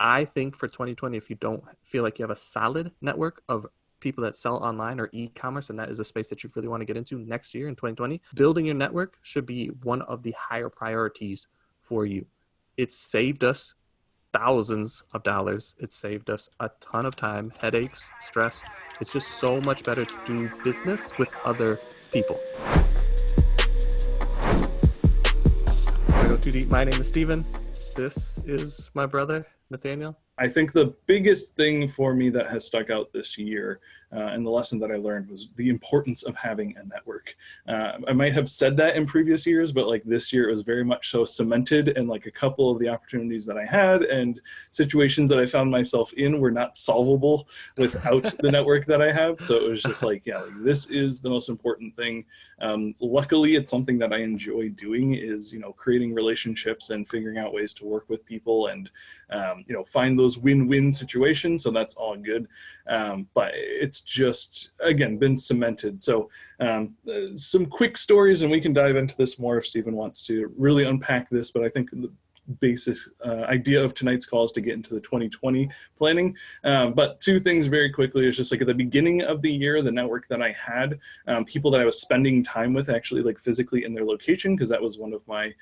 I think for 2020, if you don't feel like you have a solid network of people that sell online or e-commerce, and that is a space that you really want to get into next year in 2020, building your network should be one of the higher priorities for you. It's saved us thousands of dollars. It saved us a ton of time, headaches, stress. It's just so much better to do business with other people. I go too deep. My name is Steven. This is my brother, Nathaniel. I think the biggest thing for me that has stuck out this year and the lesson that I learned was the importance of having a network. I might have said that in previous years, but like this year it was very much so cemented, and like a couple of the opportunities that I had and situations that I found myself in were not solvable without the network that I have. So it was just like, yeah, like, this is the most important thing. Luckily, it's something that I enjoy doing is, creating relationships and figuring out ways to work with people and, find those win-win situations. So that's all good. But it's just, again, been cemented. So some quick stories, and we can dive into this more if Stephen wants to really unpack this. But I think the basic idea of tonight's call is to get into the 2020 planning. But two things very quickly is just like at the beginning of the year, the network that I had, people that I was spending time with actually like physically in their location, because that was one of my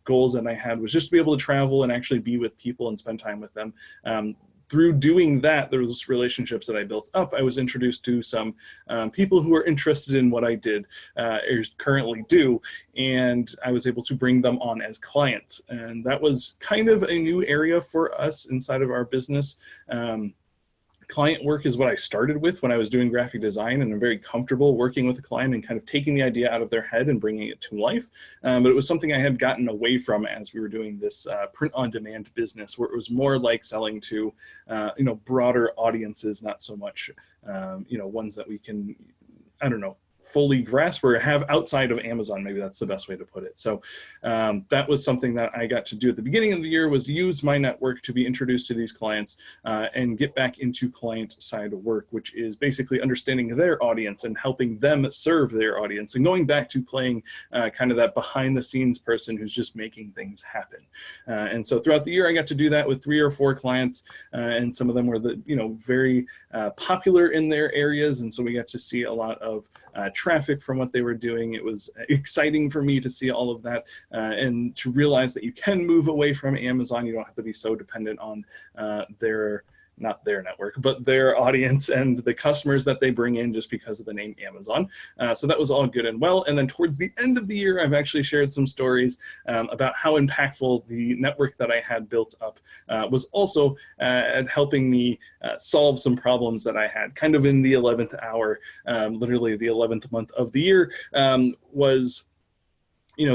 goals that I had, was just to be able to travel and actually be with people and spend time with them. Through doing that, those relationships that I built up, I was introduced to some people who are interested in what I did or currently do, and I was able to bring them on as clients. And that was kind of a new area for us inside of our business. Client work is what I started with when I was doing graphic design, and I'm very comfortable working with a client and kind of taking the idea out of their head and bringing it to life. But it was something I had gotten away from as we were doing this print-on-demand business, where it was more like selling to, broader audiences, not so much, ones that we can, fully grasp or have outside of Amazon. Maybe that's the best way to put it. So that was something that I got to do at the beginning of the year, was use my network to be introduced to these clients and get back into client side work, which is basically understanding their audience and helping them serve their audience, and going back to playing kind of that behind the scenes person who's just making things happen. And so throughout the year, I got to do that with 3 or 4 clients, and some of them were very popular in their areas. And so we got to see a lot of traffic from what they were doing. It was exciting for me to see all of that and to realize that you can move away from Amazon. You don't have to be so dependent on not their network, but their audience and the customers that they bring in just because of the name Amazon. So that was all good and well. And then towards the end of the year, I've actually shared some stories about how impactful the network that I had built up was also at helping me solve some problems that I had kind of in the 11th hour, literally the 11th month of the year, was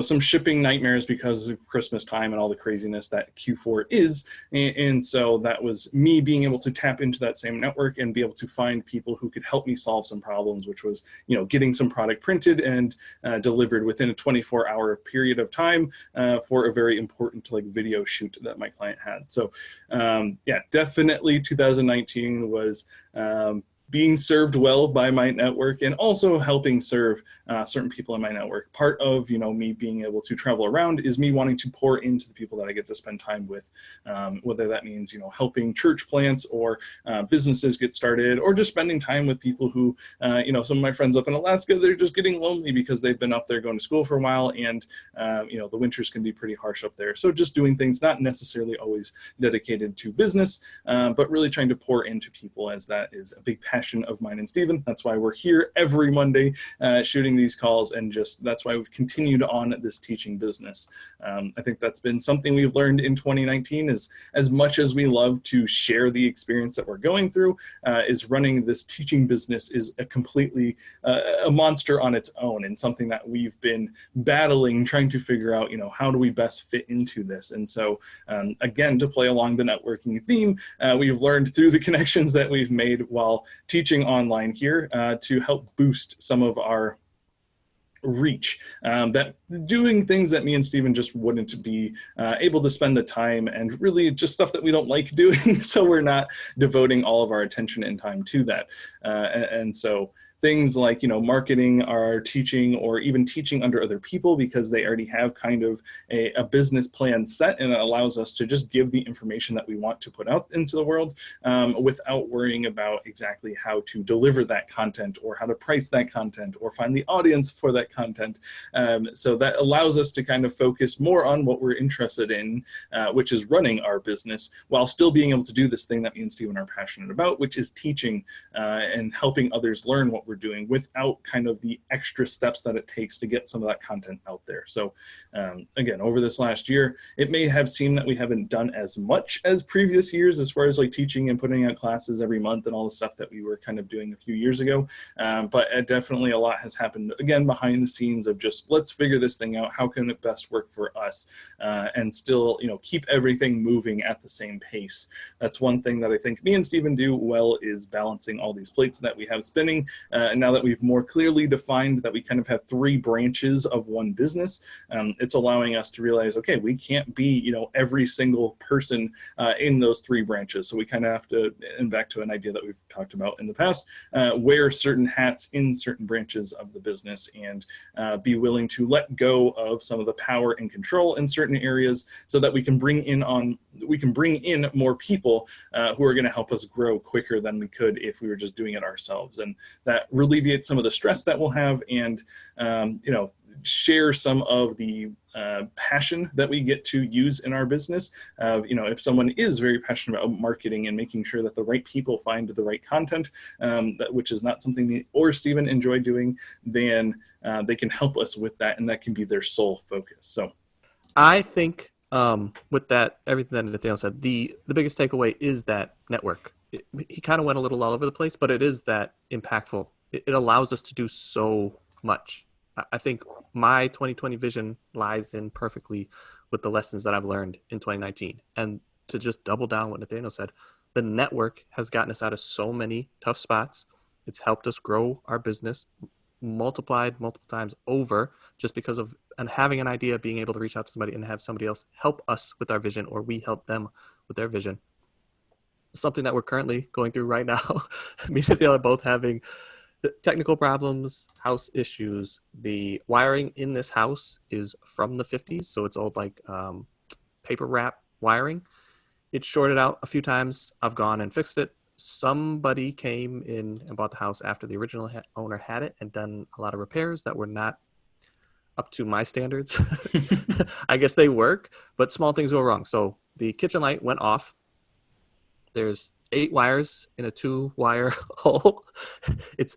some shipping nightmares because of Christmas time and all the craziness that Q4 is. And so that was me being able to tap into that same network and be able to find people who could help me solve some problems, which was, getting some product printed and delivered within a 24-hour period of time for a very important video shoot that my client had. So definitely 2019 was being served well by my network, and also helping serve certain people in my network. Part of, me being able to travel around is me wanting to pour into the people that I get to spend time with, whether that means, helping church plants or businesses get started, or just spending time with people who, some of my friends up in Alaska, they're just getting lonely because they've been up there going to school for a while, and, the winters can be pretty harsh up there. So just doing things not necessarily always dedicated to business, but really trying to pour into people, as that is a big passion of mine and Steven. That's why we're here every Monday shooting these calls, and just that's why we've continued on this teaching business. I think that's been something we've learned in 2019, is as much as we love to share the experience that we're going through, is running this teaching business is a completely a monster on its own, and something that we've been battling, trying to figure out, how do we best fit into this. And so again, to play along the networking theme, we've learned through the connections that we've made while teaching online here to help boost some of our reach, that doing things that me and Steven just wouldn't be able to spend the time, and really just stuff that we don't like doing. So we're not devoting all of our attention and time to that. And so things like, marketing or teaching, or even teaching under other people, because they already have kind of a business plan set, and it allows us to just give the information that we want to put out into the world, without worrying about exactly how to deliver that content, or how to price that content, or find the audience for that content. So that allows us to kind of focus more on what we're interested in, which is running our business, while still being able to do this thing that me and Stephen are passionate about, which is teaching and helping others learn what we're doing, without kind of the extra steps that it takes to get some of that content out there. So again, over this last year, it may have seemed that we haven't done as much as previous years, as far as like teaching and putting out classes every month and all the stuff that we were kind of doing a few years ago. But definitely a lot has happened, again, behind the scenes, of just, let's figure this thing out. How can it best work for us? And still, keep everything moving at the same pace. That's one thing that I think me and Stephen do well, is balancing all these plates that we have spinning. And now that we've more clearly defined that we kind of have three branches of one business, it's allowing us to realize, okay, we can't be, every single person in those three branches. So we kind of have to, and back to an idea that we've talked about in the past, wear certain hats in certain branches of the business, and be willing to let go of some of the power and control in certain areas, so that we can bring in more people who are going to help us grow quicker than we could if we were just doing it ourselves. And that alleviates some of the stress that we'll have, and share some of the passion that we get to use in our business. If someone is very passionate about marketing and making sure that the right people find the right content, which is not something me or Stephen enjoy doing, then they can help us with that, and that can be their sole focus. So I think with that, everything that Nathaniel said, the biggest takeaway is that network. He kind of went a little all over the place, but it is that impactful. It allows us to do so much. I think my 2020 vision lies in perfectly with the lessons that I've learned in 2019. And to just double down what Nathaniel said, the network has gotten us out of so many tough spots. It's helped us grow our business, multiplied multiple times over, just because of and having an idea, being able to reach out to somebody and have somebody else help us with our vision, or we help them with their vision. Something that we're currently going through right now. Me and Nathaniel are both having technical problems, house issues. The wiring in this house is from the 50s, so it's old, like paper wrap wiring. It shorted out a few times. I've gone and fixed it. Somebody came in and bought the house after the original owner had it, and done a lot of repairs that were not up to my standards. I guess they work, but small things go wrong. So the kitchen light went off. There's 8 wires in a 2-wire hole. It's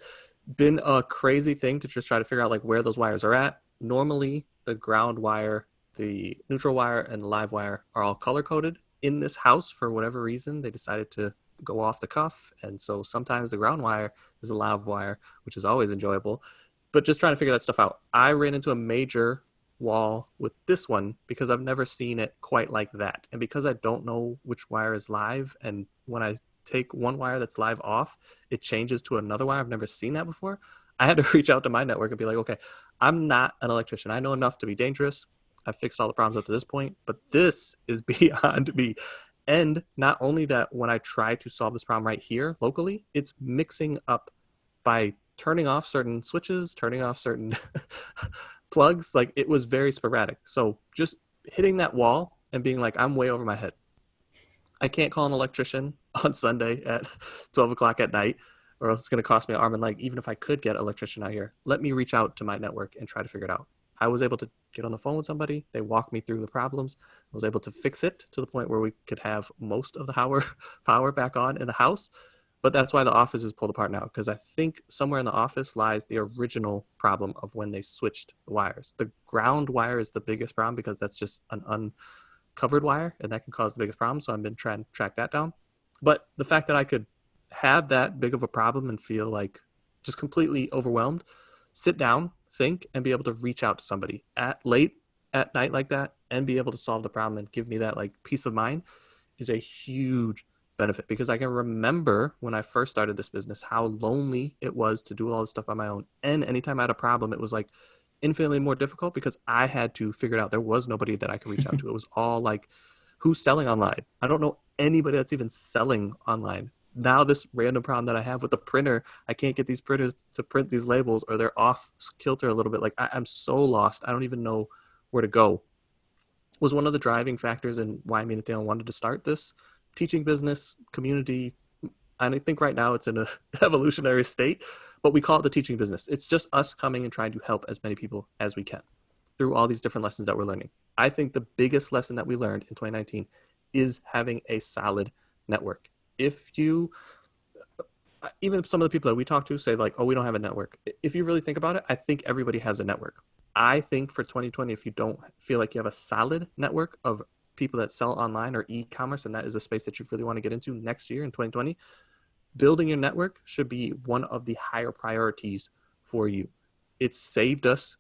been a crazy thing to just try to figure out like where those wires are at. Normally, the ground wire, the neutral wire, and the live wire are all color coded. In this house, for whatever reason, they decided to go off the cuff, and so sometimes the ground wire is a live wire, which is always enjoyable. But just trying to figure that stuff out. I ran into a major wall with this one because I've never seen it quite like that. And because I don't know which wire is live, and when I take one wire that's live off, it changes to another wire. I've never seen that before. I had to reach out to my network and be like, okay, I'm not an electrician. I know enough to be dangerous. I've fixed all the problems up to this point, but this is beyond me. And not only that, when I try to solve this problem right here locally, it's mixing up by turning off certain switches, turning off certain plugs. Like, it was very sporadic. So just hitting that wall and being like, I'm way over my head. I can't call an electrician on Sunday at 12 o'clock at night, or else it's going to cost me an arm and leg. Even if I could get an electrician out here, let me reach out to my network and try to figure it out. I was able to get on the phone with somebody. They walked me through the problems. I was able to fix it to the point where we could have most of the power back on in the house. But that's why the office is pulled apart now, because I think somewhere in the office lies the original problem of when they switched the wires. The ground wire is the biggest problem because that's just an uncovered wire, and that can cause the biggest problem. So I've been trying to track that down. But the fact that I could have that big of a problem and feel like just completely overwhelmed, sit down, think, and be able to reach out to somebody late at night like that and be able to solve the problem and give me that like peace of mind is a huge benefit, because I can remember when I first started this business how lonely it was to do all this stuff on my own. And anytime I had a problem, it was like infinitely more difficult because I had to figure it out. There was nobody that I could reach out to. It was all like, who's selling online? I don't know anybody that's even selling online. now this random problem that I have with the printer, I can't get these printers to print these labels, or they're off kilter a little bit. Like I'm so lost. I don't even know where to go. Was one of the driving factors in why me and Dale wanted to start this teaching business community. And I think right now it's in an evolutionary state, but we call it the teaching business. It's just us coming and trying to help as many people as we can through all these different lessons that we're learning. I think the biggest lesson that we learned in 2019 is having a solid network. If you, even some of the people that we talk to say like, oh, we don't have a network. If you really think about it, I think everybody has a network. I think for 2020, if you don't feel like you have a solid network of people that sell online or e-commerce, and that is a space that you really want to get into next year in 2020, building your network should be one of the higher priorities for you. It's saved us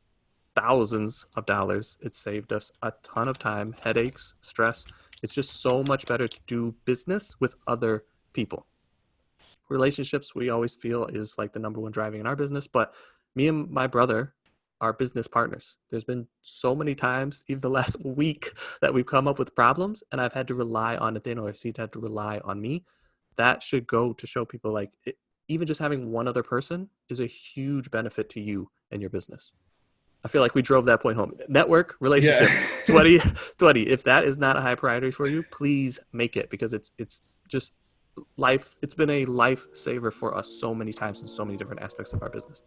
thousands of dollars. It's saved us a ton of time, headaches, stress. It's just so much better to do business with other people. Relationships, we always feel, is like the number one driving in our business, but me and my brother are business partners. There's been so many times, even the last week, that we've come up with problems and I've had to rely on Athena, or he'd had to rely on me. That should go to show people like even just having one other person is a huge benefit to you and your business. I feel like we drove that point home. Network, Yeah. relationship, 2020. If that is not a high priority for you, please make it, because it's just life. It's been a lifesaver for us so many times in so many different aspects of our business.